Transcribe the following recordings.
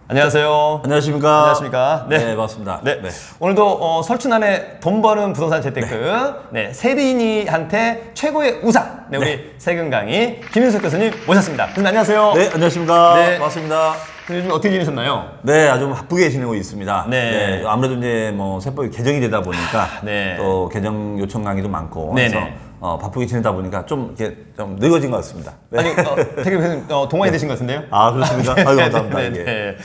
안녕하세요. 안녕하십니까. 안녕하십니까. 네, 반갑습니다. 네. 오늘도 설춘환의 돈 버는 부동산 재테크 세빈이한테 최고의 우상 우리 세금 강의 김윤석 교수님 모셨습니다. 교수님 안녕하세요. 네, 안녕하십니까. 네. 반갑습니다. 요즘 어떻게 지내셨나요? 네, 아주 바쁘게 지내고 있습니다. 네. 아무래도 이제 뭐 세법이 개정이 되다 보니까 네. 또 개정 요청 강의도 많고 네네. 그래서 바쁘게 지내다 보니까 좀 이렇게 좀 늦어진 것 같습니다. 네. 아니 되게 교수님 동안이 되신 것 같은데요? 아, 그렇습니까? 아유, 감사합니다. 네, 이게. 네.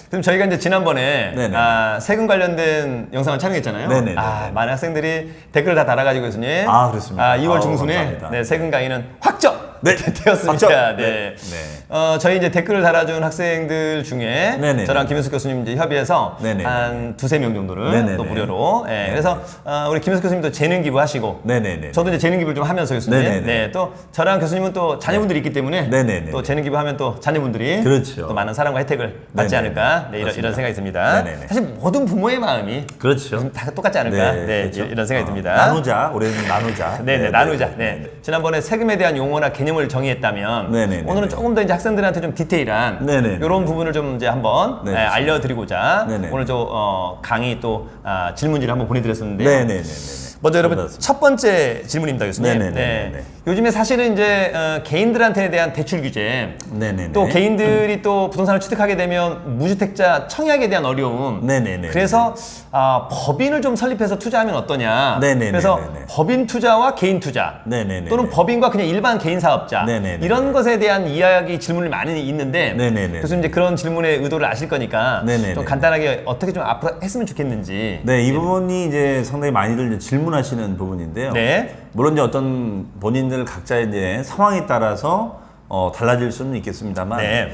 그럼 저희가 이제 지난번에 네네. 세금 관련된 영상을 촬영했잖아요. 네네네. 많은 학생들이 댓글을 다 달아가지고 교수님. 아, 그렇습니까? 2월 아우, 중순에 감사합니다. 세금 강의는 확정. 네. 되었습니다. 확정. 네. 네. 저희 이제 댓글을 달아준 학생들 중에 네네. 저랑 김윤석 교수님 이제 협의해서 네네. 한 두세 명 정도를 네네네. 또 무료로. 그래서 우리 김윤석 교수님도 재능 기부하시고. 네네네. 저도 이제 재능 기부를 좀 하면서 교수님. 네네네. 네. 또 저랑 교수님은 또 자녀분들이 있기 때문에 네네네. 또 재능 기부하면 또 자녀분들이 그렇죠. 또 많은 사랑과 혜택을 받지 네네네. 않을까. 네, 이런 생각이 듭니다. 네네네. 사실 모든 부모의 마음이 그렇죠. 다 똑같지 않을까. 그렇죠. 이런 생각이 듭니다. 나누자. 올해는 나누자. 네네, 나누자. 네. 지난번에 세금에 대한 용어나 개념을 정의했다면 네네네. 오늘은 조금 더 이제 학생들한테 좀 디테일한 네네네. 이런 부분을 좀 이제 한번 네, 알려드리고자 네네. 오늘 강의 또 질문지를 한번 보내드렸었는데요. 네네네. 먼저 여러분 감사합니다. 첫 번째 질문입니다, 교수님. 네네네네. 요즘에 사실은 이제 개인들한테 대한 대출 규제, 네네네. 또 개인들이 또 부동산을 취득하게 되면 무주택자 청약에 대한 어려움. 네네네. 그래서 법인을 좀 설립해서 투자하면 어떠냐. 네네네네. 그래서 법인 투자와 개인 투자, 네네네. 또는 법인과 그냥 일반 개인 사업자, 네네네. 이런 것에 대한 이야기 질문이 많이 있는데, 네네네. 교수님 이제 그런 질문의 의도를 아실 거니까 네네네. 좀 간단하게 어떻게 좀 앞으로 했으면 좋겠는지. 네, 이 부분이 이제 상당히 많이들 이제 질문하시는 부분인데요. 네. 물론 이제 어떤 본인들 각자의 이제 상황에 따라서 달라질 수는 있겠습니다만, 네.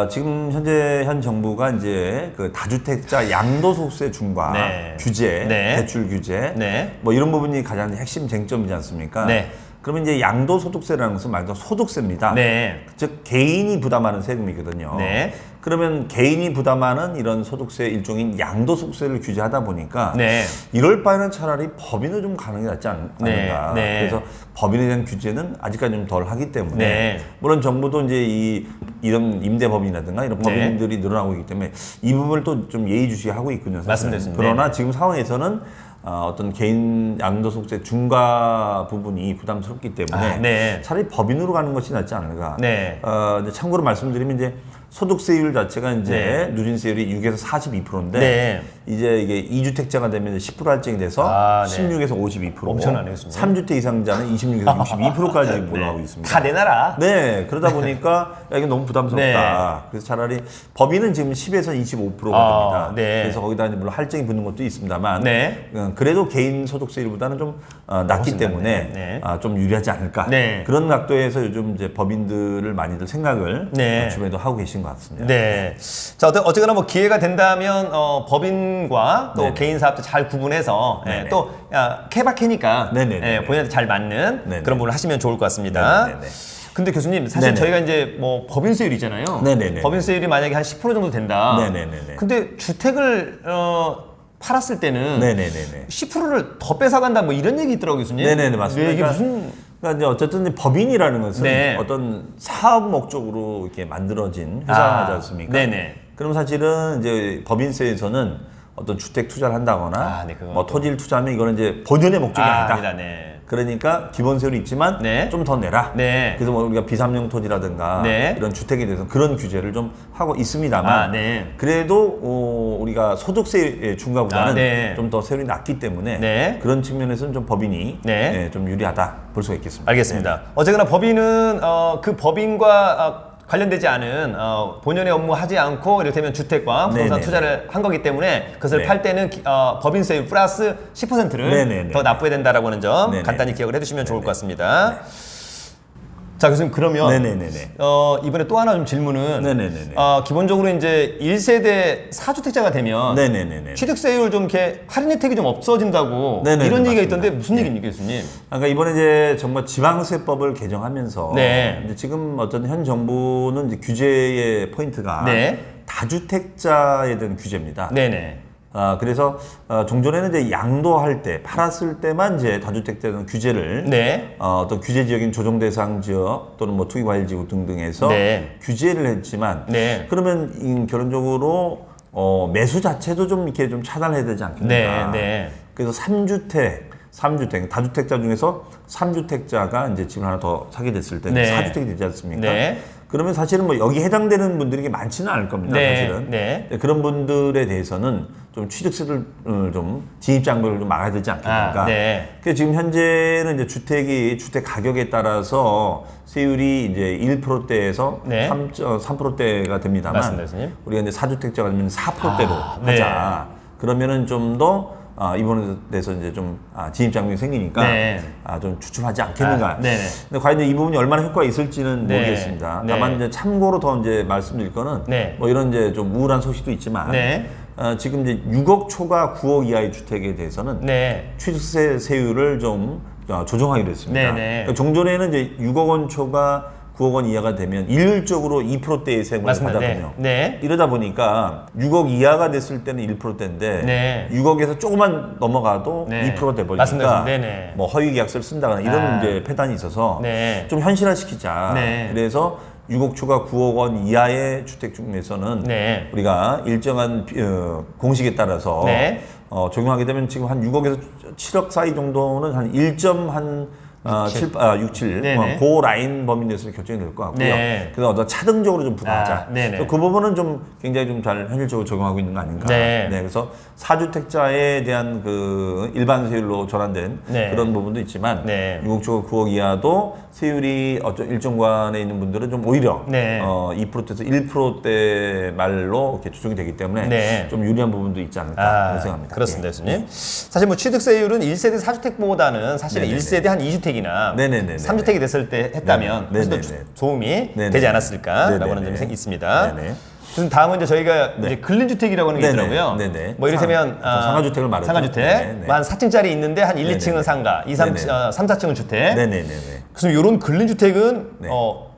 지금 현 정부가 이제 그 다주택자 양도소득세 중과 네. 규제, 네. 대출 규제, 네. 뭐 이런 부분이 가장 핵심 쟁점이지 않습니까? 네. 그러면 이제 양도소득세라는 것은 말 그대로 소득세입니다. 네. 즉 개인이 부담하는 세금이거든요. 네. 그러면 개인이 부담하는 이런 소득세 일종인 양도소득세를 규제하다 보니까 네. 이럴 바에는 차라리 법인을 좀 가는 게 낫지 않을까. 네. 그래서 법인에 대한 규제는 아직까지 좀 덜 하기 때문에 네. 물론 정부도 이제 이런 임대법인이라든가 이런 법인들이 늘어나고 있기 때문에 이 부분을 또 좀 예의주시하고 있군요. 사실은. 맞습니다. 그러나 지금 상황에서는 어떤 개인 양도소득세 중과 부분이 부담스럽기 때문에 네. 차라리 법인으로 가는 것이 낫지 않을까. 네. 이제 참고로 말씀드리면 이제 소득세율 자체가 이제 네. 누진세율이 6에서 42%인데 네. 이제 이게 2주택자가 되면 10% 할증이 돼서 네. 16에서 52%, 엄청나네요, 교수님. 3주택 이상자는 26에서 62%까지 올라가고 있습니다. 다 내놔라. 네, 그러다 보니까 야, 이게 너무 부담스럽다. 그래서 차라리 법인은 지금 10에서 25%가 됩니다. 네. 그래서 거기다 이제 물론 할증이 붙는 것도 있습니다만, 네. 그래도 개인 소득세율보다는 좀 낮기 훨씬 때문에 낫네. 네. 좀 유리하지 않을까. 네. 그런 각도에서 요즘 이제 법인들을 많이들 생각을 네. 주변에도 하고 계신 것 같습니다. 네. 자, 어쨌거나 뭐 기회가 된다면 법인과 또 네네. 개인 사업자 잘 구분해서 네네. 또 케바케니까 네네네. 본인한테 잘 맞는 네네. 그런 부분을 하시면 좋을 것 같습니다. 네네네. 근데 교수님 사실 네네. 저희가 이제 뭐 법인세율이잖아요. 네네네. 법인세율이 만약에 한 10% 정도 된다. 네네네네. 근데 주택을 팔았을 때는 네네네네. 10%를 더 뺏어간다 뭐 이런 얘기 있더라고요, 교수님. 네네네, 맞습니다. 네, 이게 그러니까 무슨 그러니까 이제 어쨌든 이제 법인이라는 것은 네. 어떤 사업 목적으로 이렇게 만들어진 회사지 않습니까? 네네. 그럼 사실은 이제 법인세에서는 어떤 주택 투자를 한다거나 네, 그건 뭐 토지를 투자하면 이거는 이제 본연의 목적이 아니다. 아니다, 네. 그러니까 기본세율이 있지만 네. 좀 더 내라. 네. 그래서 뭐 우리가 비삼용 토지라든가 네. 이런 주택에 대해서 그런 규제를 좀 하고 있습니다만 네. 그래도 우리가 소득세 중과보다는 네. 좀 더 세율이 낮기 때문에 네. 그런 측면에서는 좀 법인이 네. 좀 유리하다 볼 수가 있겠습니다. 알겠습니다. 어쨌거나 법인은 그 법인과 관련되지 않은 본연의 업무 하지 않고 이를테면 주택과 부동산 네네네. 투자를 한 거기 때문에 그것을 네. 팔 때는 법인세율 플러스 10%를 네네네. 더 납부해야 된다라고 하는 점 네네. 간단히 기억을 해두시면 좋을 것 같습니다. 자, 교수님 그러면 네네네네. 이번에 또 하나 좀 질문은 네네네네. 기본적으로 이제 1세대 4주택자가 되면 네네네네. 취득세율 좀 이렇게 할인 혜택이 좀 없어진다고 네네네, 이런 얘기가 맞습니다. 있던데 무슨 네. 얘기입니까, 교수님? 그러니까 이번에 이제 정말 지방세법을 개정하면서 네. 이제 지금 어떤 현 정부는 이제 규제의 포인트가 네. 다주택자에 대한 규제입니다. 네네. 그래서 종전에는 이제 양도할 때 팔았을 때만 이제 다주택자는 규제를 네. 어떤 규제 지역인 조정 대상 지역 또는 뭐 투기 과일 지구 등등에서 네. 규제를 했지만 네. 그러면 결론적으로 매수 자체도 좀 이렇게 좀 차단해야 되지 않겠습니까? 네. 네. 그래서 3주택 다주택자 중에서 3주택자가 이제 집을 하나 더 사게 됐을 때는 네. 4주택이 되지 않습니까? 네. 그러면 사실은 뭐 여기 해당되는 분들이 많지는 않을 겁니다. 네. 사실은. 네. 그런 분들에 대해서는 좀 취득세를 좀 진입장벽을 좀 막아야 되지 않겠습니까? 네. 그래서 지금 현재는 이제 주택 가격에 따라서 세율이 이제 1%대에서 네. 3%대가 됩니다만 맞습니다, 교수님. 우리가 이제 4주택자가 되면 4%대로 네. 하자. 그러면은 좀 더 이번에 대해서 이제 좀 진입장벽이 생기니까 네. 좀 추출하지 않겠는가. 네네. 근데 과연 이제 이 부분이 얼마나 효과가 있을지는 네. 모르겠습니다. 네. 다만 이제 참고로 더 이제 말씀드릴 거는 네. 뭐 이런 이제 좀 우울한 소식도 있지만 네. 지금 이제 6억 초과 9억 이하의 주택에 대해서는 네. 취득세 세율을 좀 조정하기로 했습니다. 네네. 그러니까 종전에는 이제 6억 원 초과 9억 원 이하가 되면 일률적으로 2%대의 세금을 맞습니다. 받았군요. 네. 이러다 보니까 6억 이하가 됐을 때는 1%대인데 네. 6억에서 조금만 넘어가도 네. 2% 돼 맞습니다. 버리니까 네네. 뭐 허위 계약서를 쓴다거나 이런 이제 패단이 있어서 네. 좀 현실화시키자. 네. 그래서 6억 초과 9억 원 이하의 주택 중에서는 네. 우리가 일정한 공식에 따라서 네. 적용하게 되면 지금 한 6억에서 7억 사이 정도는 한 1.67 네네. 그 라인 범위 내에서 결정이 될 것 같고요. 네. 그래서 어떤 차등적으로 좀 부과하자. 네네. 그래서 그 부분은 좀 굉장히 좀 잘 현실적으로 적용하고 있는 거 아닌가. 네. 그래서 4주택자에 대한 그 일반 세율로 전환된 네. 그런 부분도 있지만 네. 6억 초과 9억 이하도 세율이 어떤 일정 관에 있는 분들은 좀 오히려 네. 2%에서 1%대 말로 이렇게 조정이 되기 때문에 네. 좀 유리한 부분도 있지 않을까 그런 생각합니다. 그렇습니다, 예. 교수님. 사실 뭐 취득세율은 1세대 4주택보다는 사실 네네네. 1세대 한 2주택이나 네네네네. 3주택이 됐을 때 했다면 네네. 훨씬 더 네네네. 도움이 네네네. 되지 않았을까라고 하는 네네네. 점이 있습니다. 네네. 그래서 다음은 이제 저희가 이제 근린주택이라고 하는 게 네네. 있더라고요. 네네. 뭐 이를테면 상가주택을 말하죠. 상가주택 네네. 한 4층짜리 있는데 한 1, 네네네. 2층은 상가, 2, 3, 네네. 3 4층은 주택. 네네네네. 그래서 이런 근린주택은 네.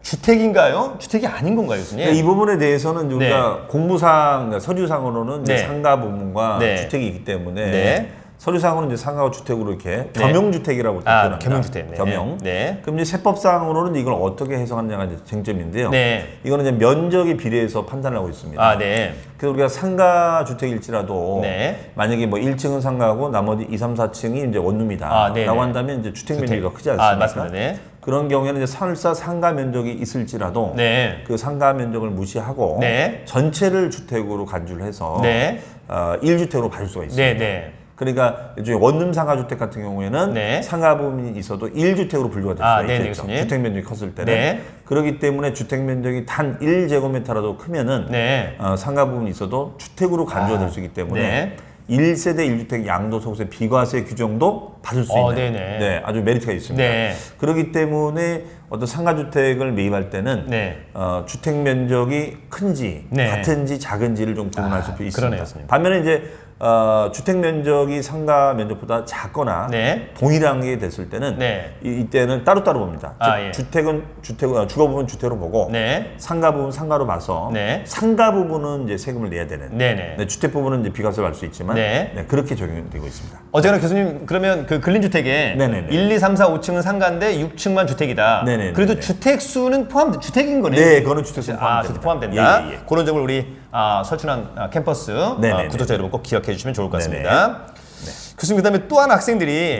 주택인가요? 주택이 아닌 건가요, 교수님? 그러니까 이 부분에 대해서는 우리가 공부상, 그러니까 서류상으로는 이제 네. 상가 부분과 네. 주택이 있기 때문에 네. 서류상으로는 이제 상가와 주택으로 이렇게 겸용주택이라고 표현합니다. 겸용주택. 네. 겸용. 네. 그럼 이제 세법상으로는 이걸 어떻게 해석하느냐가 이제 쟁점인데요. 네. 이거는 이제 면적에 비례해서 판단을 하고 있습니다. 아, 네. 그래서 우리가 상가 주택일지라도 네. 만약에 뭐 1층은 상가고 나머지 2, 3, 4층이 이제 원룸이다. 아, 네네. 라고 한다면 이제 주택 면적이 더 크지 않습니까? 맞습니다. 네. 그런 경우에는 이제 설사 상가 면적이 있을지라도 네. 그 상가 면적을 무시하고 네. 전체를 주택으로 간주를 해서 네. 1주택으로 가질 수가 있습니다. 네, 네. 그러니까 일종의 원룸 상가 주택 같은 경우에는 네. 상가 부분이 있어도 1주택으로 분류가 될 수가 네네, 있겠죠. 교수님. 주택 면적이 컸을 때는. 네. 그렇기 때문에 주택 면적이 단 1제곱미터라도 크면은 네. 상가 부분이 있어도 주택으로 간주가 될 수 있기 때문에 네. 1세대 1주택 양도소득세 비과세 규정도 받을 수 있는 네네. 아주 메리트가 있습니다. 네. 그렇기 때문에 어떤 상가주택을 매입할 때는 네. 주택 면적이 큰지 네. 같은지 작은지를 좀 구분할 수 있습니다. 그러네요, 교수님. 반면에 이제 주택 면적이 상가 면적보다 작거나 네. 동일한 게 됐을 때는 네. 이때는 따로따로 봅니다. 예. 주택은 주거 부분 주택으로 보고 네. 상가 부분 상가로 봐서 네. 상가 부분은 이제 세금을 내야 되는. 네네. 네, 주택 부분은 이제 비과세를 할 수 있지만 네. 그렇게 적용되고 있습니다. 어쨌거나 교수님 그러면 그 근린주택에 네네네. 1, 2, 3, 4, 5층은 상가인데 6층만 주택이다. 네네네. 그래도 주택 수는 주택인 거네요. 네, 그거는 주택수 포함됩니다. 포함됩니다. 포함된다. 예, 예, 예. 그런 점을 우리 설춘환 캠퍼스 네네네. 구독자 여러분 꼭 기억해 주시면 좋을 것 네네. 같습니다. 교수님 그다음에 또 하나 학생들이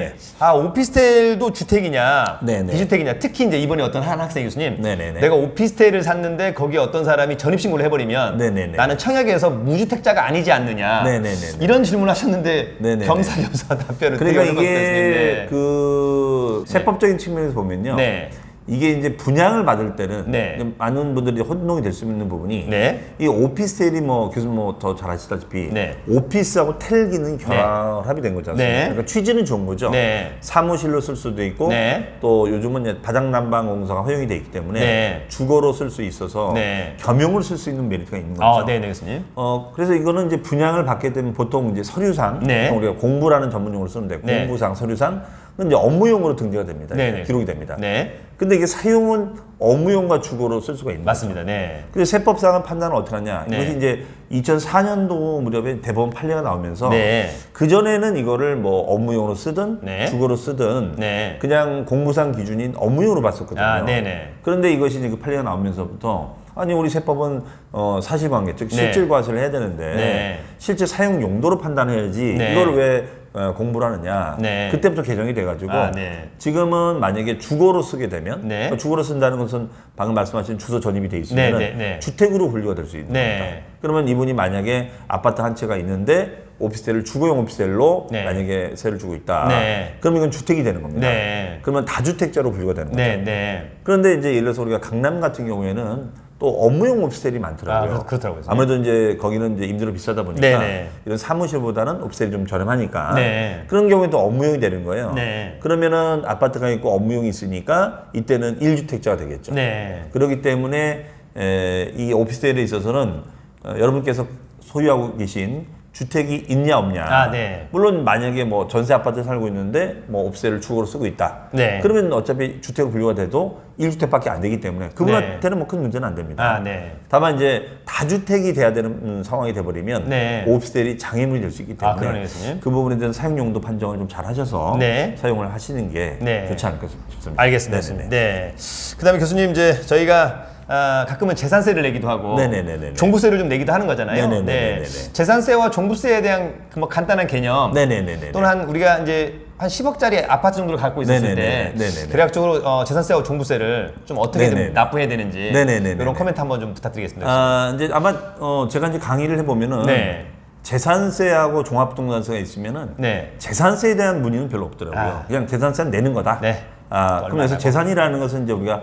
오피스텔도 주택이냐 네네. 비주택이냐 특히 이제 이번에 어떤 한 학생 교수님 네네네. 내가 오피스텔을 샀는데 거기에 어떤 사람이 전입신고를 해버리면 네네네. 나는 청약에서 무주택자가 아니지 않느냐 네네네. 이런 질문을 하셨는데 네네네. 겸사겸사 답변을 그러니까 드리는 것 이게 같습니다. 그 세법적인 측면에서 보면요. 네. 이게 이제 분양을 받을 때는 네. 많은 분들이 혼동이 될 수 있는 부분이 네. 이 오피스텔이 뭐 교수님 뭐 더 잘 아시다시피 네. 오피스하고 텔기는 결합이 된 거지 않습니까? 네. 그러니까 취지는 좋은 거죠. 네. 사무실로 쓸 수도 있고 네. 또 요즘은 이제 바닥난방 공사가 허용이 돼 있기 때문에 네. 주거로 쓸 수 있어서 네. 겸용을 쓸 수 있는 메리트가 있는 거죠. 네네 교수님. 그래서 이거는 이제 분양을 받게 되면 보통 이제 서류상, 네. 보통 우리가 공부라는 전문용어로 쓰는데 네. 공부상, 서류상, 이제 업무용으로 등재가 됩니다. 네네. 기록이 됩니다. 네. 근데 이게 사용은 업무용과 주거로 쓸 수가 있는 맞습니다. 네. 그래서 세법상은 판단을 어떻게 하냐. 네. 이것이 이제 2004년도 무렵에 대법원 판례가 나오면서 네. 그전에는 이거를 뭐 업무용으로 쓰든 네. 주거로 쓰든 네. 그냥 공무상 기준인 업무용으로 봤었거든요. 아, 네네. 그런데 이것이 이제 그 판례가 나오면서부터 아니 우리 세법은 사실관계 즉 실질 과세를 해야 되는데 네. 실제 사용 용도로 판단해야지 네. 이걸 왜 공부를 하느냐. 네. 그때부터 개정이 돼가지고 아, 네. 지금은 만약에 주거로 쓰게 되면 네. 주거로 쓴다는 것은 방금 말씀하신 주소 전입이 돼 있으면 네, 네, 네. 주택으로 분류가 될 수 있는 네. 겁니다. 그러면 이분이 만약에 아파트 한 채가 있는데 오피스텔을 주거용 오피스텔로 네. 만약에 세를 주고 있다. 네. 그럼 이건 주택이 되는 겁니다. 네. 그러면 다주택자로 분류가 되는 거죠. 네, 네. 그런데 이제 예를 들어서 우리가 강남 같은 경우에는 또 업무용 오피스텔이 많더라고요. 아, 그렇더라고요. 아무래도 이제 거기는 이제 임대료 비싸다 보니까 네네. 이런 사무실보다는 오피스텔이 좀 저렴하니까 네. 그런 경우에 또 업무용이 되는 거예요. 네. 그러면은 아파트가 있고 업무용이 있으니까 이때는 1주택자가 되겠죠. 네. 그렇기 때문에 이 오피스텔에 있어서는 여러분께서 소유하고 계신 주택이 있냐 없냐. 아, 네. 물론 만약에 뭐 전세 아파트에 살고 있는데 뭐 오피스텔을 주거로 쓰고 있다. 네. 그러면 어차피 주택 분류가 돼도 1주택밖에 안 되기 때문에 그분한테는 뭐 큰 문제는 안 됩니다. 아, 네. 다만 이제 다주택이 돼야 되는 상황이 돼버리면 네. 오피스텔이 장애물이 될 수 있기 때문에 아, 그러네요, 교수님. 그 부분에 대한 사용용도 판정을 좀 잘 하셔서 네. 사용을 하시는 게 네. 좋지 않을까 싶습니다. 알겠습니다. 네네네. 네. 그다음에 교수님 이제 저희가 가끔은 재산세를 내기도 하고 네네네네네. 종부세를 좀 내기도 하는 거잖아요. 네네네네네. 네. 재산세와 종부세에 대한 그뭐 간단한 개념 네네네네. 또는 한 우리가 이제 한 10억짜리 아파트 정도를 갖고 있었을 네네네. 때 네네네. 대략적으로 재산세와 종부세를 좀 어떻게 좀 네네네. 납부해야 되는지 네네네네. 이런 코멘트 한번 좀 부탁드리겠습니다. 이제 아마 제가 이제 강의를 해보면은 네. 재산세하고 종합부동산세가 있으면은 네. 재산세에 대한 문의는 별로 없더라고요. 아. 그냥 재산세는 내는 거다. 네. 그래서 얼마나 재산이라는 것은 이제 우리가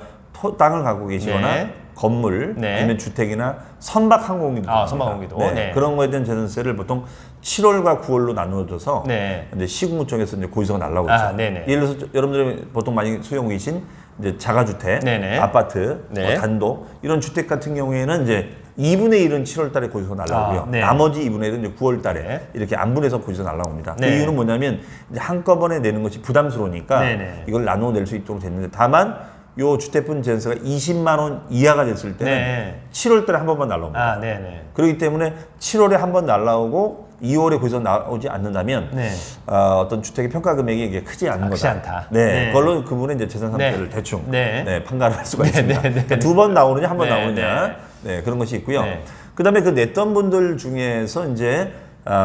땅을 갖고 계시거나 네. 건물 네. 아니면 주택이나 선박 항공기도 아, 선박 항공기도. 네. 그런 거에 대한 재산세를 보통 7월과 9월로 나누어져서 네. 이제 시군구 쪽에서 이제 고지서가 날라오고 아, 있죠. 네네. 예를 들어서 여러분들이 보통 많이 소유하고 계신 이제 자가주택, 네네. 아파트, 네. 단독 이런 주택 같은 경우에는 이제 2분의 1은 7월 달에 고지서 날라오고요. 아, 네. 나머지 2분의 1은 이제 9월 달에 네. 이렇게 안분해서 고지서 날라옵니다. 네. 그 이유는 뭐냐면 이제 한꺼번에 내는 것이 부담스러우니까 네네. 이걸 나누어 낼 수 있도록 됐는데 다만 요 주택분 재산세가 20만 원 이하가 됐을 때는 네. 7월 달에 한 번만 날라옵니다. 아, 네네. 그렇기 때문에 7월에 한 번 날라오고 2월에 거기서 나오지 않는다면 네. 어떤 주택의 평가 금액이 이게 크지 않은 크지 거다. 않다. 네, 네. 그걸로 그분의 이제 재산 상태를 네. 대충 네. 판가를 할 수가 네, 있습니다. 네, 네. 그러니까 두 번 나오느냐 한 번 네, 나오느냐 네, 그런 것이 있고요. 네. 그다음에 그 냈던 분들 중에서 이제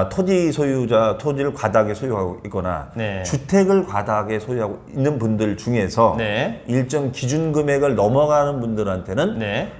토지 소유자 토지를 과다하게 소유하고 있거나 네. 주택을 과다하게 소유하고 있는 분들 중에서 네. 일정 기준 금액을 넘어가는 분들한테는 네.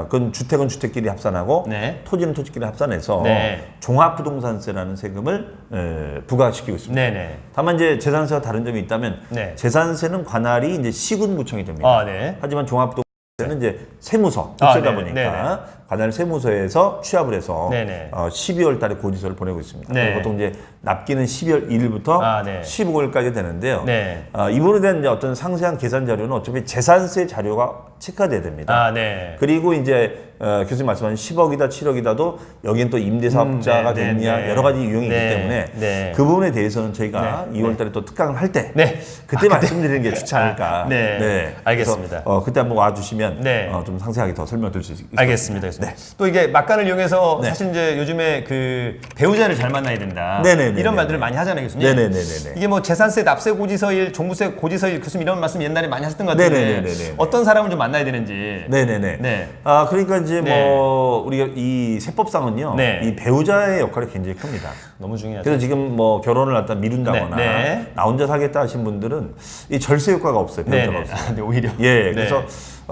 그건 주택은 주택끼리 합산하고 네. 토지는 토지끼리 합산해서 네. 종합부동산세라는 세금을 부과시키고 있습니다. 네네. 다만 이제 재산세와 다른 점이 있다면 네. 재산세는 관할이 이제 시군구청이 됩니다. 아, 네. 하지만 종합부동산세는 이제 세무서 아, 국세다 네. 보니까 네네. 관할 세무서에서 취합을 해서 네네. 12월 달에 고지서를 보내고 있습니다. 네. 그래서 보통 이제 납기는 12월 1일부터 아, 네. 15일까지 되는데요. 네. 이 부분에 대한 이제 어떤 상세한 계산 자료는 어차피 재산세 자료가 체크돼야 됩니다. 아, 네. 그리고 이제 교수님 말씀하신 10억이다 7억이다도 여기는 또 임대사업자가 네, 됐냐 네. 여러 가지 유형이 네, 있기 때문에 네. 그 부분에 대해서는 저희가 네, 2월 달에 또 특강을 할 때 네. 그때 말씀드리는 게 좋지 않을까. 네. 알겠습니다. 그래서 그때 한번 와주시면 네. 좀 상세하게 더 설명드릴 수 있을 것 알겠습니다. 같습니다. 또 이게 막간을 이용해서 네. 사실 이제 요즘에 그 배우자를 잘 만나야 된다. 네네네네. 이런 말들을 많이 하잖아요, 교수님. 네네네네. 이게 뭐 재산세, 납세 고지서일, 종부세 고지서일 교수님 이런 말씀 옛날에 많이 하셨던 것 같은데 네네네네. 어떤 사람을 좀 만나야 되는지. 네네네. 네. 그러니까 이제 네. 뭐 우리가 이 세법상은요, 네. 이 배우자의 역할이 굉장히 큽니다. 너무 중요하죠. 그래서 지금 뭐 결혼을 갖다 미룬다거나 네, 네. 나 혼자 살겠다 하신 분들은 이 절세 효과가 없어요. 배우자가 네, 없어요. 네, 오히려. 예, 네. 그래서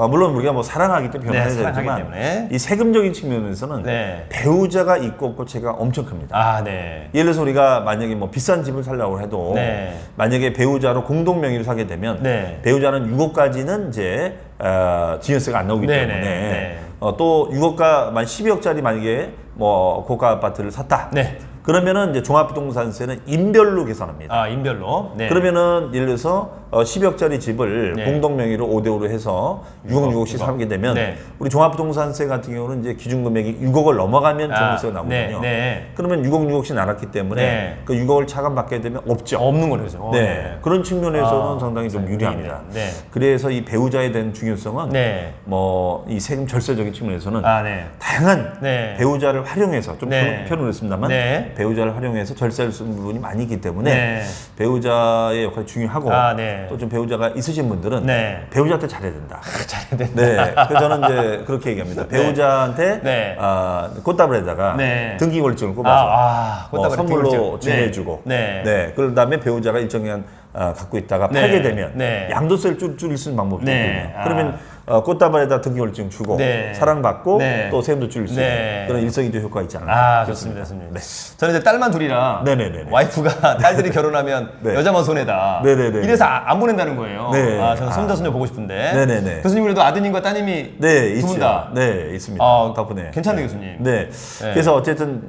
물론 우리가 뭐 사랑하기 때문에 네, 변화해야 사랑하기 되지만 때문에. 이 세금적인 측면에서는 네. 배우자가 있고 없고 제가 엄청 큽니다. 아, 네. 예를 들어서 우리가 만약에 뭐 비싼 집을 살려고 해도 네. 만약에 배우자로 공동 명의로 사게 되면 네. 배우자는 6억까지는 이제 증여세가 안 나오기 네네. 때문에 네. 또 6억가 만 12억짜리 만약에 뭐 고가 아파트를 샀다. 네. 그러면은 이제 종합부동산세는 인별로 계산합니다. 아, 인별로. 네. 그러면은 예를 들어서 10억짜리 집을 네. 공동 명의로 5대5로 해서 6억, 6억씩 사게 되면 네. 우리 종합부동산세 같은 경우는 이제 기준금액이 6억을 넘어가면 종부세가 나오거든요. 네. 네. 그러면 6억, 6억씩 나눴기 때문에 네. 그 6억을 차감받게 되면 없죠. 없는 거죠. 네. 그런 측면에서는 상당히 좀 유리합니다. 네. 그래서 이 배우자에 대한 중요성은 네. 뭐 이 세금 절세적인 측면에서는 네. 다양한 네. 배우자를 활용해서 좀 네. 표현을 했습니다만 네. 배우자를 활용해서 절세를 쓰는 부분이 많이 있기 때문에 네. 배우자의 역할이 중요하고 네. 또 좀 배우자가 있으신 분들은 네. 배우자한테 잘해야 된다. 잘해야 된다. 네, 그래서 저는 이제 그렇게 얘기합니다. 배우자한테 네. 꽃다발에다가 네. 등기 권리증을 꼽아서 뭐 꽃다발에 선물로 등기권리증. 증여해주고, 네. 그런 다음에 배우자가 일정한 갖고 있다가 네. 팔게 되면 네. 양도세를 줄일 수 있는 방법도 네. 있거든요. 그러면 꽃다발에다 등기 권리증 주고 네. 사랑받고 네. 또 세금도 줄일 수 있는 네. 그런 일석이조 효과가 있지 않을까 좋습니다. 저는 이제 딸만 둘이라 네네네네. 와이프가 딸들이 결혼하면 네. 여자만 손해다. 네네네. 이래서 안 보낸다는 거예요. 네. 저는 손자 손녀 보고 싶은데. 네네네. 교수님 그래도 아드님과 따님이 네, 두 분 있죠. 다. 네, 있습니다. 덕분에. 괜찮네요, 교수님. 네. 그래서 어쨌든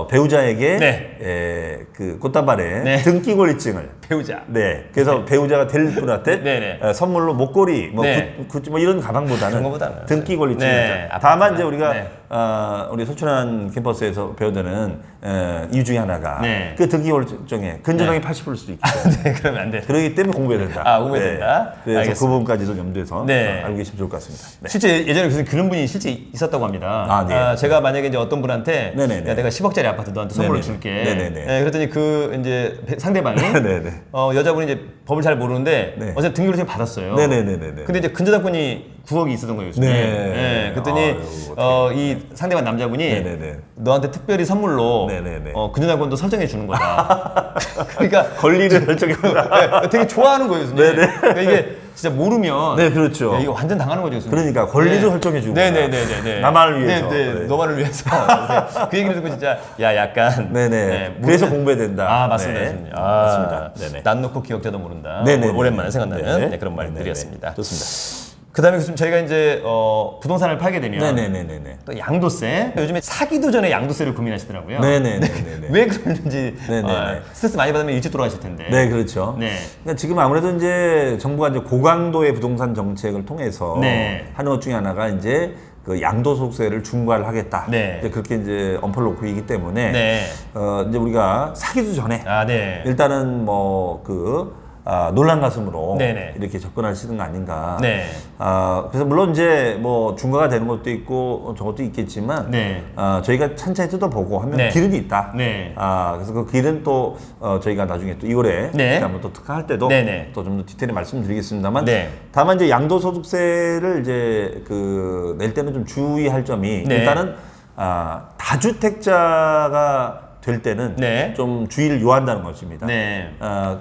배우자에게 네. 그 꽃다발에 네. 등기 권리증을 배우자. 네. 그래서 배우자가 될 분한테 네네. 선물로 목걸이, 뭐, 네. 굿즈 뭐 이런 가방보다는 그런 거보다는. 등기 권리증을 네. 다만 이제 우리가 네. 우리 소춘한 캠퍼스에서 배우되는 이유 중에 하나가 네. 그 등기 권리증에 근저당이 80%일 수도 있기 때문에 네, 그러면 안 돼. 그러기 때문에 공부해야 된다. 공부해야 된다. 그래서 알겠습니다. 그 부분까지도 염두에서 네. 알고 계시면 좋을 것 같습니다. 네. 실제 예전에 교수님 그런 분이 실제 있었다고 합니다. 네. 제가 만약에 이제 어떤 분한테 네네네. 야, 내가 10억짜리 아파트 너한테 선물로 네네네. 줄게. 네네네. 그랬더니 그 이제 상대방이 네네. 여자분이 이제 법을 잘 모르는데 네. 어제 등기를 받았어요. 네네네네. 근데 이제 근저당권이 9억이 있었던 거예요, 교수님. 네. 그랬더니 이 상대방 남자분이 네네네. 너한테 특별히 선물로 네네네. 근저당권도 설정해 주는 거다. 그러니까 권리를 설정해라. 되게 좋아하는 거예요, 교수님. 네네. 그러니까 이게 진짜 모르면 네, 그렇죠. 야, 이거 완전 당하는 거죠, 교수님. 그러니까 권리를 설정해주고. 네네네네. 나만을 위해서. 네, 너만을 위해서. 그래서 그 얘기를 듣고 진짜 약간. 네네. 그래서 공부해야 된다. 맞습니다, 네. 교수님. 맞습니다. 네네. 난 놓고 기억자도 모른다. 네네. 오랜만에 생각나는 네. 그런 네네네. 말들이었습니다. 좋습니다. 그다음에 교수님 저희가 이제 부동산을 팔게 되면 네네네네. 또 양도세. 요즘에 사기도 전에 양도세를 고민하시더라고요. 네네네네. 왜 그러는지 네네네. 스트레스 많이 받으면 일찍 돌아가실 텐데. 네, 그렇죠. 네. 그러니까 지금 아무래도 이제 정부가 이제 고강도의 부동산 정책을 통해서 네. 하는 것 중에 하나가 이제 그 양도소득세를 중과를 하겠다. 네. 이제 그렇게 이제 엄포를 놓고 있기 때문에 네. 이제 우리가 사기도 전에 네. 일단은 뭐 놀란 가슴으로 네네. 이렇게 접근하시는 거 아닌가. 네. 그래서 물론 이제 뭐 중과가 되는 것도 있고 저것도 있겠지만 네. 저희가 찬찬히 뜯어보고 하면 네. 길은 있다. 네. 그래서 그 길은 또 저희가 나중에 또 2월에 네. 한번 또 특강할 때도 네네. 또 좀 더 디테일히 말씀드리겠습니다만 네. 다만 이제 양도소득세를 이제 낼 때는 좀 주의할 점이 네. 일단은 다주택자가 될 때는 네. 좀 주의를 요한다는 것입니다. 네.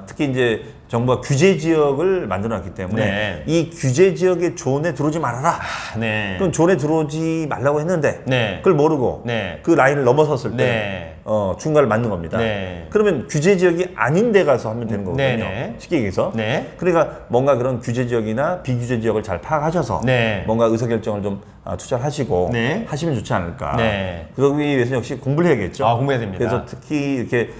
특히 이제 정부가 규제 지역을 만들어놨기 때문에 네. 이 규제 지역의 존에 들어오지 말아라. 네. 그럼 존에 들어오지 말라고 했는데 네. 그걸 모르고 네. 그 라인을 넘어섰을 때 네. 중과를 맞는 겁니다. 네. 그러면 규제 지역이 아닌 데 가서 하면 되는 거거든요. 네. 쉽게 얘기해서. 네. 그러니까 뭔가 그런 규제 지역이나 비규제 지역을 잘 파악하셔서 네. 뭔가 의사결정을 좀 투자하시고 네. 하시면 좋지 않을까. 네. 그러기 위해서 역시 공부를 해야겠죠. 공부해야 됩니다. 그래서 특히 이렇게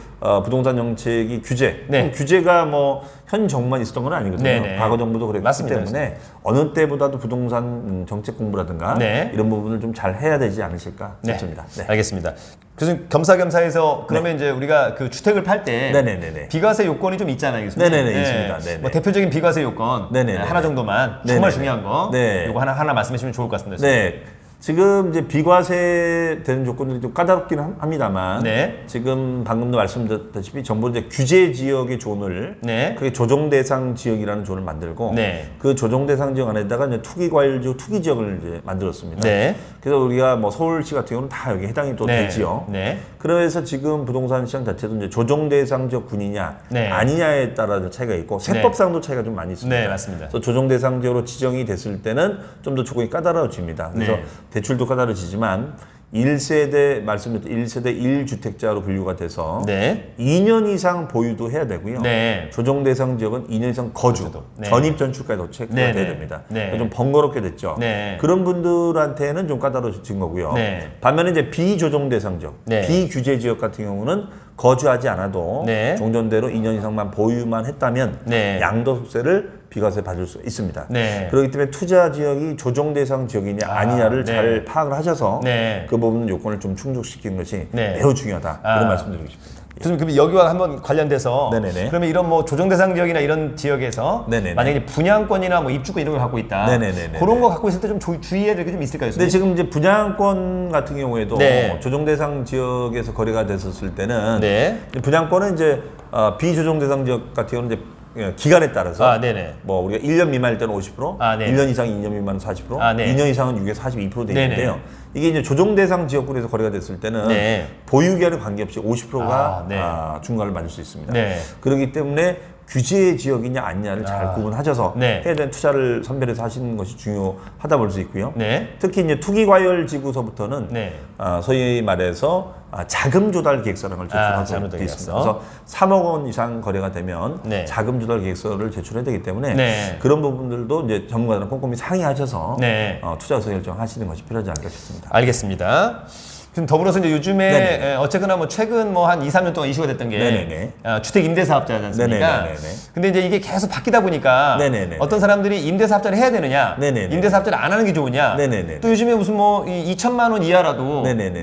부동산 정책이 규제. 네. 규제가 뭐 현 정부만 있었던 건 아니거든요. 네네. 과거 정부도 그랬기 맞습니다. 때문에 어느 때보다도 부동산 정책 공부라든가 네. 이런 부분을 좀 잘 해야 되지 않으실까 싶습니다. 네. 알겠습니다. 교수님 겸사겸사해서 그러면 이제 우리가 그 주택을 팔 때 네네네네. 비과세 요건이 좀 있잖아요, 교수님. 네네네, 있습니다. 네네. 뭐 대표적인 비과세 요건 네네네. 하나 정도만 네네네. 정말 중요한 거. 네. 요거 하나 말씀해 주시면 좋을 것 같습니다. 교수님. 네. 지금 이제 비과세 되는 조건들이 좀 까다롭기는 합니다만 네. 지금 방금도 말씀드렸다시피 정부는 이제 규제 지역의 존을 네. 그게 조정 대상 지역이라는 존을 만들고 네. 그 조정 대상 지역 안에다가 이제 투기 과일지역 투기 지역을 이제 만들었습니다. 네. 그래서 우리가 뭐 서울시 같은 경우는 다 여기 해당이 또 네. 되지요. 네. 그래서 지금 부동산 시장 자체도 이제 조정 대상 지역 군이냐 네. 아니냐에 따라 차이가 있고 세법상도 차이가 좀 많이 있습니다. 네, 맞습니다. 그래서 조정 대상 지역으로 지정이 됐을 때는 좀 더 조건이 까다로워집니다. 그래서 네. 대출도 까다로워지지만 1세대 말씀드렸던 1세대 1주택자로 분류가 돼서 네. 2년 이상 보유도 해야 되고요. 네. 조정 대상 지역은 2년 이상 거주, 네. 전입 전출까지도 체크가 네, 돼야 네. 됩니다. 네. 좀 번거롭게 됐죠. 네. 그런 분들한테는 좀 까다로워진 거고요. 네. 반면에 이제 비조정 대상 지역, 네. 비규제 지역 같은 경우는 거주하지 않아도 네. 종전대로 2년 이상만 보유만 했다면 네. 양도소득세를 비과세 받을 수 있습니다. 네. 그렇기 때문에 투자 지역이 조정 대상 지역이냐 아니냐를 네. 잘 파악을 하셔서 네. 그 부분 요건을 좀 충족시키는 것이 네. 매우 중요하다. 아. 이런 말씀드리고 싶습니다. 교수님, 그럼 여기와 한번 관련돼서 네네네. 그러면 이런 뭐 조정 대상 지역이나 이런 지역에서 네네네. 만약에 분양권이나 뭐 입주권 이런 걸 갖고 있다. 네네네네. 그런 거 갖고 있을 때 좀 주의해야 될 게 좀 있을까요, 근데 교수님? 지금 이제 분양권 같은 경우에도 네. 조정 대상 지역에서 거래가 됐었을 때는 네. 분양권은 이제 비조정 대상 지역 같은 경우는 이제 기간에 따라서 아, 네네. 뭐 우리가 1년 미만일 때는 50%, 아, 네. 1년 이상 2년 미만은 40%, 아, 네. 2년 이상은 6에 42% 되어 네네. 있는데요. 이게 이제 조정 대상 지역군에서 거래가 됐을 때는 네. 보유 기한에 관계없이 50%가 아, 네. 중과를 맞을 수 있습니다. 네. 그렇기 때문에 규제 지역이냐 아니냐를 잘 구분하셔서 네. 해야 되는 투자를 선별해서 하시는 것이 중요하다 볼 수 있고요. 네. 특히 이제 투기과열 지구서부터는 네. 소위 말해서 자금 조달 계획서라는 걸 자금 제출하고 조달 있습니다. 계획서. 그래서 3억 원 이상 거래가 되면 네. 자금 조달 계획서를 제출해야 되기 때문에 네. 그런 부분들도 이제 전문가들랑 꼼꼼히 상의하셔서 네. 투자 의사 결정하시는 것이 필요하지 않을까 싶습니다. 알겠습니다. 그럼 더불어서 이제 요즘에 네네. 어쨌거나 뭐 최근 뭐 한 2, 3년 동안 이슈가 됐던 게 네네네. 주택 임대사업자지 않습니까? 네네네네. 근데 이제 이게 계속 바뀌다 보니까 네네네. 어떤 사람들이 임대사업자를 해야 되느냐, 네네네. 임대사업자를 안 하는 게 좋으냐, 네네네. 또 요즘에 무슨 뭐 2천만 원 이하라도 네네네.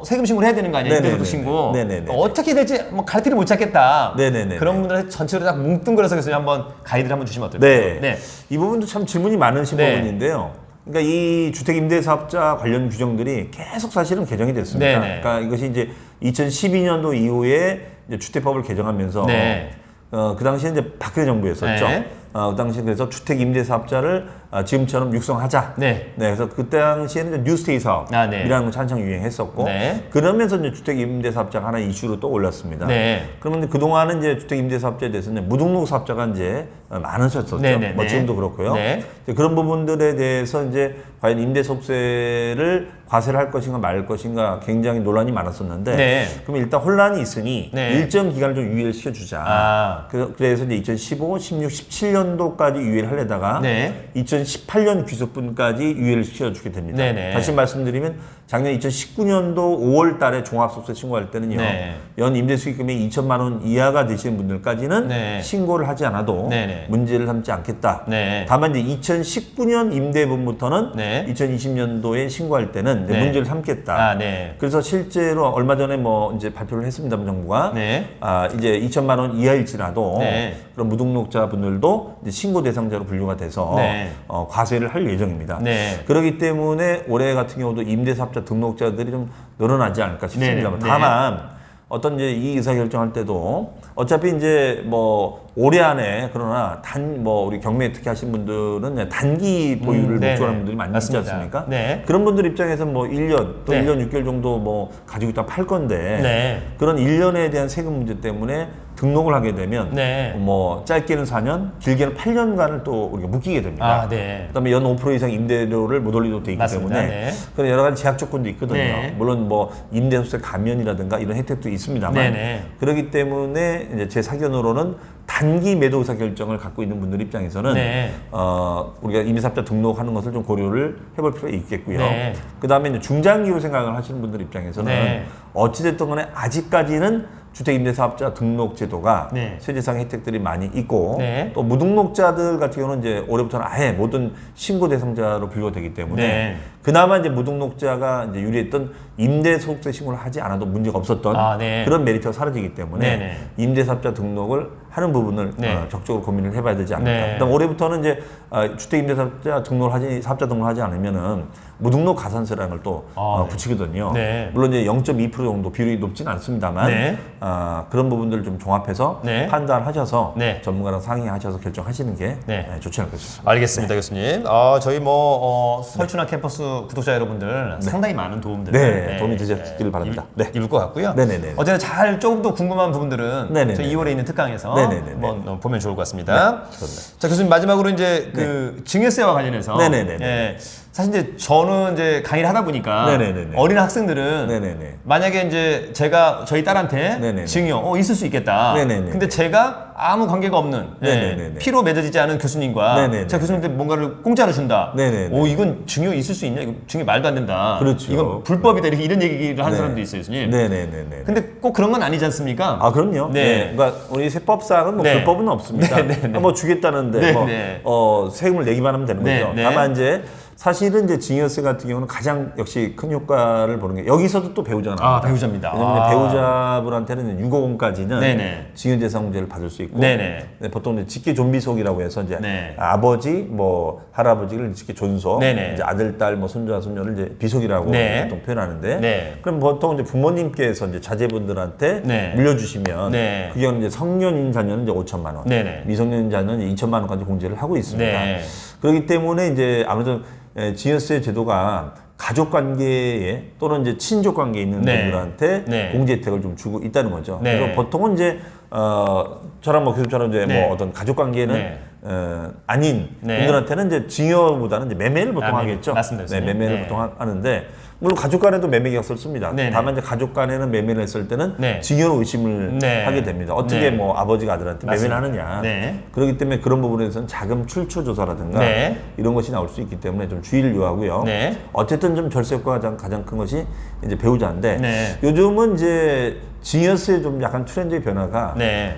세금 신고를 해야 되는 거 아니에요? 네네네. 임대소득 신고. 네네네. 어떻게 될지 뭐 갈피를 못 찾겠다. 네네네. 그런 분들한테 전체로 딱 뭉뚱그려서 그래서 한번 가이드를 한번 주시면 어떨까요? 네. 이 부분도 참 질문이 많으신 네. 부분인데요. 그러니까 이 주택 임대사업자 관련 규정들이 계속 사실은 개정이 됐습니다. 네네. 그러니까 이것이 이제 2012년도 이후에 이제 주택법을 개정하면서 네. 그 당시에 이제 박근혜 정부였었죠. 네. 그 당시 그래서 주택 임대사업자를 지금처럼 육성하자. 네. 그래서 그 당시에는 이제 뉴스테이 사업이라는 네. 거 한창 유행했었고, 네. 그러면서 이제 주택 임대사업자가 하나의 이슈로 또 올랐습니다. 네. 그러면 그 동안은 이제 주택 임대사업자에 대해서는 무등록 사업자가 이제 많으셨었죠. 네네네. 뭐 지금도 그렇고요. 네. 이제 그런 부분들에 대해서 이제 과연 임대소득세를 과세를 할 것인가 말 것인가 굉장히 논란이 많았었는데, 네. 그럼 일단 혼란이 있으니 네. 일정 기간을 좀 유예를 시켜주자. 아. 그래서 이제 2015, 16, 17년도까지 유예를 하려다가 네. 2018년 귀속분까지 유예를 시켜주게 됩니다. 네네. 다시 말씀드리면 작년 2019년도 5월 달에 종합소득세 신고할 때는요. 네. 연 임대수익금이 2천만 원 이하가 되시는 분들까지는 네. 신고를 하지 않아도 네네. 문제를 삼지 않겠다. 네. 다만 이제 2019년 임대분부터는 네. 2020년도에 신고할 때는 이제 네. 문제를 삼겠다. 아, 네. 그래서 실제로 얼마 전에 뭐 이제 발표를 했습니다만 정부가 네. 이제 2천만 원 이하일지라도 네. 그런 무등록자분들도 이제 신고 대상자로 분류가 돼서 네. 과세를 할 예정입니다. 네. 그렇기 때문에 올해 같은 경우도 임대사업자 등록자들이 좀 늘어나지 않을까 싶습니다만 네. 다만 어떤 이제 이 의사 결정할 때도 어차피 이제 뭐 올해 안에 그러나 우리 경매 특히 하신 분들은 이제 단기 보유를 네네. 목표하는 분들이 많이 있지 맞습니다. 않습니까? 네. 그런 분들 입장에서는 뭐 1년 또 네. 1년 6개월 정도 뭐 가지고 있다 팔 건데 네. 그런 1년에 대한 세금 문제 때문에 등록을 하게 되면 네. 뭐 짧게는 4년, 길게는 8년간을 또 우리가 묶이게 됩니다. 아, 네. 그다음에 연 5% 이상 임대료를 못 올리도 돼 있기 맞습니다. 때문에 네. 그런 여러 가지 제약 조건도 있거든요. 네. 물론 뭐 임대소득세 감면이라든가 이런 혜택도 있습니다만 네네. 그렇기 때문에 이제 제 사견으로는 단기 매도 의사 결정을 갖고 있는 분들 입장에서는 네. 우리가 임대사업자 등록하는 것을 좀 고려를 해볼 필요가 있겠고요. 네. 그다음에 이제 중장기로 생각을 하시는 분들 입장에서는 네. 어찌됐든 간에 아직까지는 주택임대사업자 등록 제도가 네. 세제상 혜택들이 많이 있고 네. 또 무등록자들 같은 경우는 이제 올해부터는 아예 모든 신고 대상자로 분류가 되기 때문에 네. 그나마 이제 무등록자가 이제 유리했던 임대소득세 신고를 하지 않아도 문제가 없었던 아, 네. 그런 메리트가 사라지기 때문에 네네. 임대사업자 등록을 하는 부분을 네. 적극적으로 고민을 해봐야 되지 않을까. 네. 그다음 올해부터는 이제 주택임대사업자 사업자 등록을 하지 않으면은 무등록 가산세라는 걸 또 아, 네. 붙이거든요. 네. 물론 이제 0.2% 정도 비율이 높지는 않습니다만 네. 그런 부분들을 좀 종합해서 네. 판단하셔서 네. 전문가랑 상의하셔서 결정하시는 게 네. 좋지 않을까 싶습니다. 알겠습니다, 교수님. 저희 설춘학 캠퍼스 구독자 여러분들 상당히 많은 도움들 네, 도움이 되셨기를 바랍니다. 네. 입을 것 같고요. 네네네. 어제는 잘 조금 더 궁금한 부분들은 네네네. 저희 2월에 있는 특강에서 네네네. 한번 보면 좋을 것 같습니다. 좋습니다. 자, 교수님 마지막으로 이제 그 증여세와 관련해서 네네네. 예, 사실 이제 저는 이제 강의를 하다 보니까 네네네네. 어린 학생들은 네네네. 만약에 이제 제가 저희 딸한테 네네네. 증여 있을 수 있겠다. 네네네. 근데 제가 아무 관계가 없는 네네네네. 피로 맺어지지 않은 교수님과 네네네. 제가 교수님한테 뭔가를 공짜로 준다. 네네네. 이건 증여 있을 수 있냐? 이거 증여 말도 안 된다. 그렇죠. 이건 불법이다. 이런 얘기를 하는 네. 사람도 있어요, 교수님. 네네네네. 근데 꼭 그런 건 아니지 않습니까? 아 그럼요. 네. 그러니까 우리 세법상은 뭐 네. 불법은 없습니다. 네네네. 뭐 주겠다는데 네, 뭐 네. 세금을 내기만 하면 되는 네, 거죠. 네. 다만 이제 사실은 이제 증여세 같은 경우는 가장 역시 큰 효과를 보는 게 여기서도 또 배우자가 나옵니다. 배우자입니다. 왜냐면 배우자분한테는 6억원까지는 네네. 증여재산공제를 받을 수 있고 네네. 네, 보통 이제 직계 존비속이라고 해서 이제 네. 아버지 뭐 할아버지를 직계 존속, 네네. 이제 아들 딸 뭐 손자 손녀를 이제 비속이라고 네. 보통 표현하는데 네. 그럼 보통 이제 부모님께서 이제 자제분들한테 네. 물려주시면 네. 그 경우는 이제 성년인 자녀는 이제 5천만 원, 네네. 미성년인 자녀는 이제 2천만 원까지 공제를 하고 있습니다. 네. 그렇기 때문에 이제 아무래도 증여세 제도가 가족 관계에 또는 이제 친족 관계에 있는 네. 분들한테 네. 공제 혜택을 좀 주고 있다는 거죠. 네. 그래서 보통은 이제 저랑 뭐 교수처럼 이제 네. 뭐 어떤 가족 관계는 네. 아닌 네. 분들한테는 이제 증여보다는 이제 매매를 보통 아, 하겠죠. 맞습니다, 네, 교수님. 매매를 네. 보통 하는데 물론 가족 간에도 매매 계약서를 씁니다. 네네. 다만 이제 가족 간에는 매매를 했을 때는 네. 증여로 의심을 네. 하게 됩니다. 어떻게 네. 뭐 아버지가 아들한테 매매를 맞습니다. 하느냐. 네. 그렇기 때문에 그런 부분에 대해서는 자금 출처 조사라든가 네. 이런 것이 나올 수 있기 때문에 좀 주의를 요하고요. 네. 어쨌든 좀 절세효과가 가장 큰 것이 이제 배우자인데 네. 요즘은 이제 증여세 좀 약간 트렌드의 변화가 네.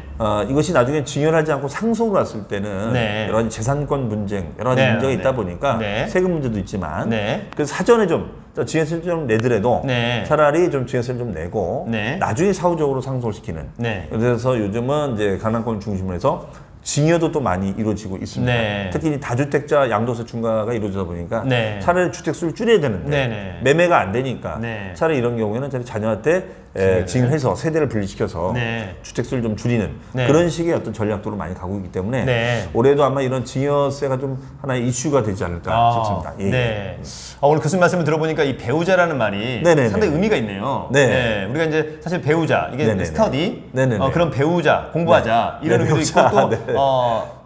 이것이 나중에 증여를 하지 않고 상속을 왔을 때는 네. 여러 가지 재산권 분쟁, 여러 가지 네, 문제가 네. 있다 보니까 네. 세금 문제도 있지만 네. 그래서 사전에 좀 증여세를 좀 내더라도 네. 차라리 좀 증여세를 좀 내고 네. 나중에 사후적으로 상속을 시키는 네. 그래서 요즘은 이제 강남권 중심으로 해서 증여도 또 많이 이루어지고 있습니다. 네. 특히 이 다주택자 양도세 중과가 이루어지다 보니까 네. 차라리 주택수를 줄여야 되는데 네, 네. 매매가 안 되니까 네. 차라리 이런 경우에는 차라리 자녀한테 증여해서 세대를 분리시켜서 네. 주택수를 좀 줄이는 네. 그런 식의 어떤 전략도로 많이 가고 있기 때문에 네. 올해도 아마 이런 증여세가 좀 하나의 이슈가 되지 않을까 싶습니다. 예. 네. 오늘 교수님 말씀을 들어보니까 이 배우자라는 말이 네네네. 상당히 의미가 있네요. 네. 우리가 이제 사실 배우자, 이게 네네네. 스터디, 네네네. 그런 배우자, 공부하자 네. 이런 네, 의미도 배우자. 있고 또 네. 네.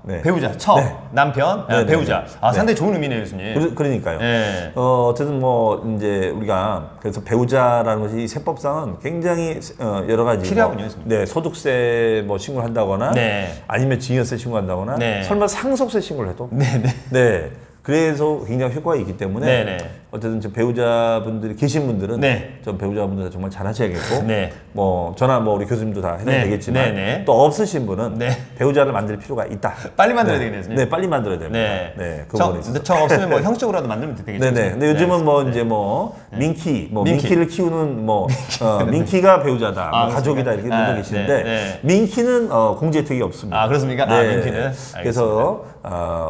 네. 배우자, 처, 네. 남편, 네네네. 배우자. 네. 상당히 좋은 의미네요, 교수님. 그러니까요. 네. 어쨌든 뭐 이제 우리가 그래서 배우자라는 것이 이 세법상은 굉장히 여러 가지 필요하군요, 뭐, 교수님. 네, 소득세 뭐 신고를 한다거나 네. 아니면 증여세 신고한다거나 네. 설마 상속세 신고를 해도 네, 네. 네. 그래서 굉장히 효과가 있기 때문에 네네. 어쨌든 저 배우자분들이 계신 분들은 네. 저 배우자분들 정말 잘하셔야겠고 네. 뭐 저나 뭐 우리 교수님도 다 해야 네. 되겠지만 네네. 또 없으신 분은 네. 배우자를 만들 필요가 있다. 빨리 만들어야 되겠네요, 교수님. 네, 빨리 만들어야 됩니다. 네. 네, 그 청, 부분에 있어서. 근데 청 없으면 뭐 형식적으로라도 만들면 되겠죠. 네네. 교수님? 근데 요즘은 네. 뭐 이제 뭐 민키, 뭐 민키. 민키를 키우는 뭐 민키가 배우자다, 뭐 그렇습니까? 가족이다 이렇게 아, 분도 계시는데 네, 네. 민키는 공제 혜택이 없습니다. 아, 그렇습니까? 아, 민키는? 그래서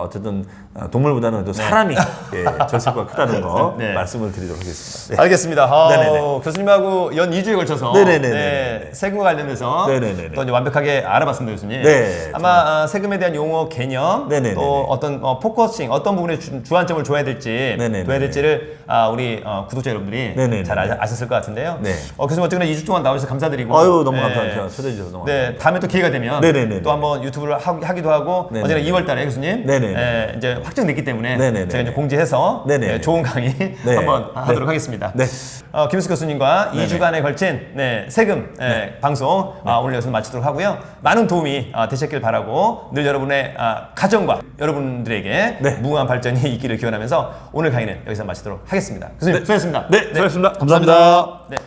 어쨌든 동물보다는 또 사람이 예, 절세가 크다는 거 네. 말씀을 드리도록 하겠습니다. 네. 알겠습니다. 네네네. 교수님하고 연 2주에 걸쳐서 네네네네네. 세금과 관련해서 네네네네. 또 이제 완벽하게 알아봤습니다, 교수님. 네, 아마 세금에 대한 용어, 개념, 네네네네. 또 어떤 포커싱, 어떤 부분에 주안점을 줘야 될지, 네네네네. 둬야 될지를 우리 구독자 여러분들이 네네네네. 잘 아셨을 것 같은데요. 네. 교수님 어쨌거나 2주 동안 나오셔서 감사드리고. 아유 너무 네. 감사합니다. 초대해 주셔서 너무 네, 다음에 또 기회가 되면 네네네네. 또 한번 유튜브를 하기도 하고 네네네. 어제는 2월 달에 교수님 네네네. 이제 확정됐기 때문에 네네네. 제가 이제 공지해서 네네네. 좋은 강의 네. 한번 네. 하도록 하겠습니다. 네. 김은수 교수님과 네네. 2주간에 걸친 세금 방송 오늘 여기서 마치도록 하고요. 많은 도움이 되셨길 바라고 늘 여러분의 가정과 여러분들에게 네. 무궁한 발전이 있기를 기원하면서 오늘 강의는 여기서 마치도록 하겠습니다. 교수님 수고하셨습니다. 네, 수고하셨습니다. 감사합니다. 네.